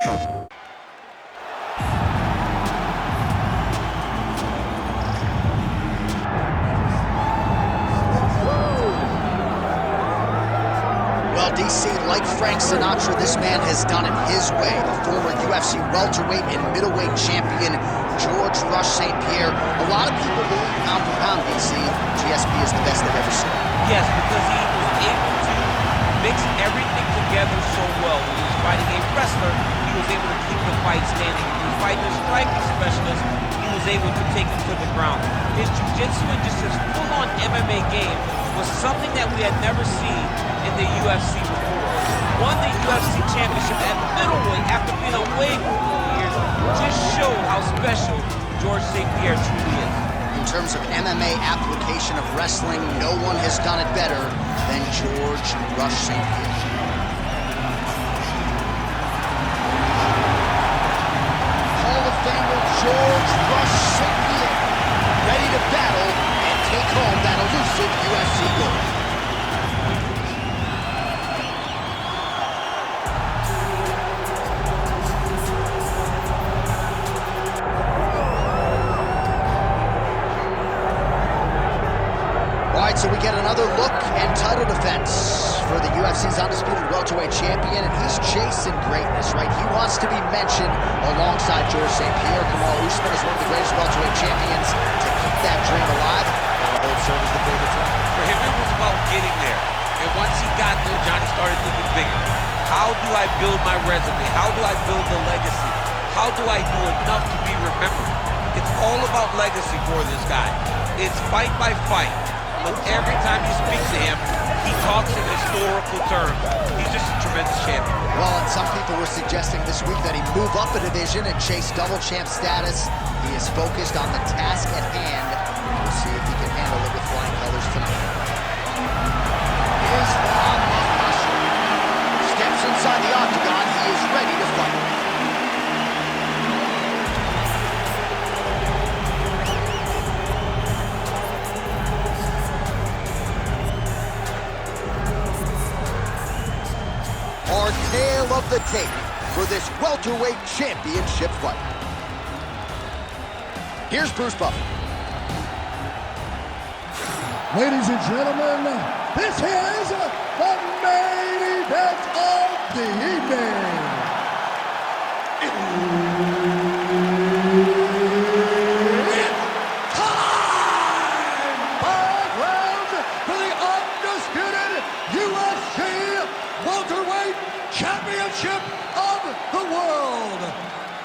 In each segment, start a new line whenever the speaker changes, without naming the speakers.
Well, DC, like Frank Sinatra, this man has done it his way. The former UFC welterweight and middleweight champion, George Rush St-Pierre. A lot of people believe pound for pound, DC, GSP is the best they've ever seen.
Yes, because he was able to mix everything together so well. When he was fighting a wrestler, he was able to keep the fight standing. When he was fighting a striking specialist, he was able to take him to the ground. His jiu-jitsu and just his full-on MMA game was something that we had never seen in the UFC before. Won the UFC championship at middleweight after being away for 4 years. Just showed how special George St-Pierre truly is.
In terms of MMA application of wrestling, no one has done it better than George Rush St-Pierre. Hall of Famer George Rush St-Pierre, ready to battle and take home that elusive UFC gold. So we get another look and title defense for the UFC's undisputed welterweight champion, and he's chasing greatness, right? He wants to be mentioned alongside George St-Pierre. Kamal Usman is one of the greatest welterweight champions to keep that dream alive, and will hold serve as the favorite tonight.
For him, it was about getting there. And once he got there, Johnny started thinking bigger. How do I build my resume? How do I build the legacy? How do I do enough to be remembered? It's all about legacy for this guy. It's fight by fight. But every time you speak to him, he talks in historical terms. He's just a tremendous champion.
Well, and some people were suggesting this week that he move up a division and chase double champ status. He is focused on the task at hand. We'll see if he can handle it with flying colors tonight. Islam Makhachev steps inside the octagon. He is ready to fight. Our tale of the tape for this welterweight championship fight. Here's Bruce Buffer.
Ladies and gentlemen, this is the main event of the evening. It's time! 5 rounds for the undisputed UFC welterweight championship of the world.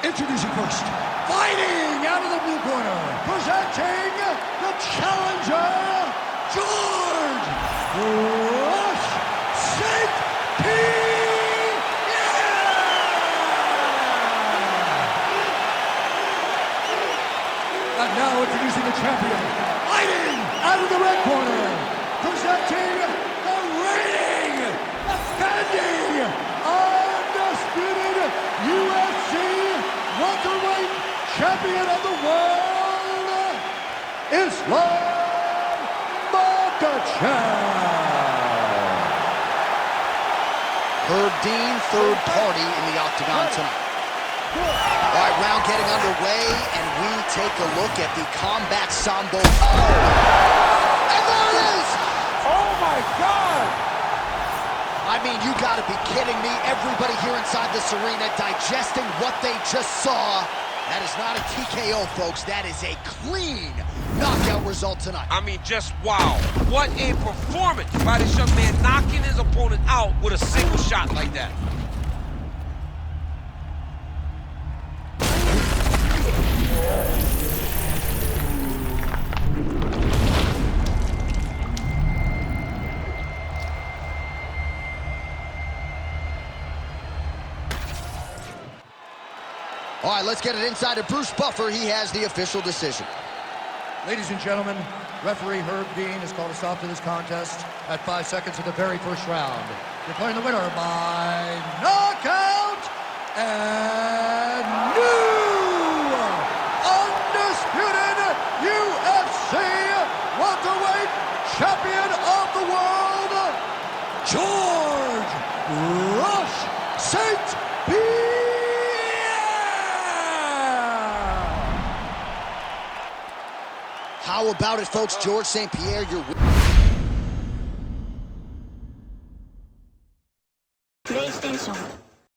Introducing first, fighting out of the blue corner, presenting the challenger, George Rush St-Pierre. And now introducing the champion, fighting out of the red corner, presenting the reigning, defending, undisputed UFC welterweight champion of the world, Islam Makhachev.
Herb Dean, third party in the octagon tonight. All right, round getting underway, and we take a look at the combat sambo. Oh! And there it is!
Oh my God!
I mean, you gotta be kidding me. Everybody here inside this arena digesting what they just saw. That is not a TKO, folks. That is a clean knockout result tonight.
I mean, just wow. What a performance by this young man, knocking his opponent out with a single shot like that.
All right, let's get it inside of Bruce Buffer. He has the official decision.
Ladies and gentlemen, referee Herb Dean has called a stop to this contest at 5 seconds of the very first round. Declaring the winner by knockout and new undisputed UFC welterweight champion of the world, George Rush St-Pierre.
How about it, folks? George St-Pierre, your
PlayStation